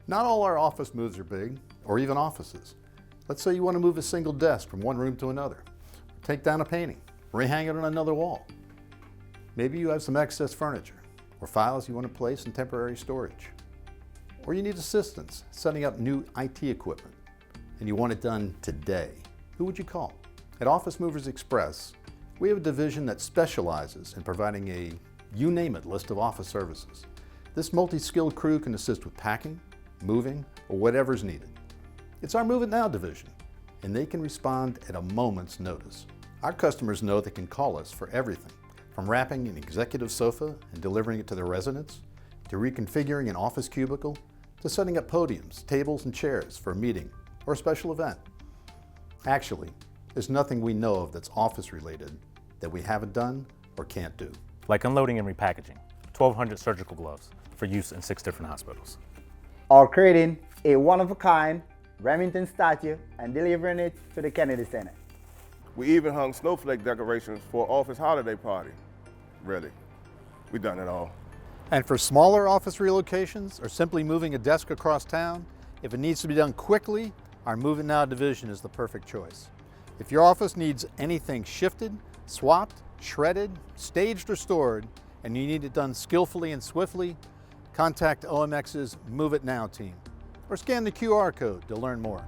Not all our office moves are big, or even offices. Let's say you want to move a single desk from one room to another. Take down a painting, rehang it on another wall. Maybe you have some excess furniture, or files you want to place in temporary storage. Or you need assistance setting up new IT equipment, and you want it done today. Who would you call? At Office Movers Express, we have a division that specializes in providing a you-name-it list of office services. This multi-skilled crew can assist with packing, moving, or whatever's needed. It's our Move It Now division, and they can respond at a moment's notice. Our customers know they can call us for everything, from wrapping an executive sofa and delivering it to their residents, to reconfiguring an office cubicle, to setting up podiums, tables, and chairs for a meeting or a special event. Actually, there's nothing we know of that's office-related that we haven't done or can't do. Like unloading and repackaging 1,200 surgical gloves for use in 6 different hospitals. Or creating a one-of-a-kind Remington statue and delivering it to the Kennedy Center. We even hung snowflake decorations for office holiday party. Really, we done it all. And for smaller office relocations or simply moving a desk across town, if it needs to be done quickly, our Move It Now division is the perfect choice. If your office needs anything shifted, swapped, shredded, staged, or stored, and you need it done skillfully and swiftly, contact OMX's Move It Now team or scan the QR code to learn more.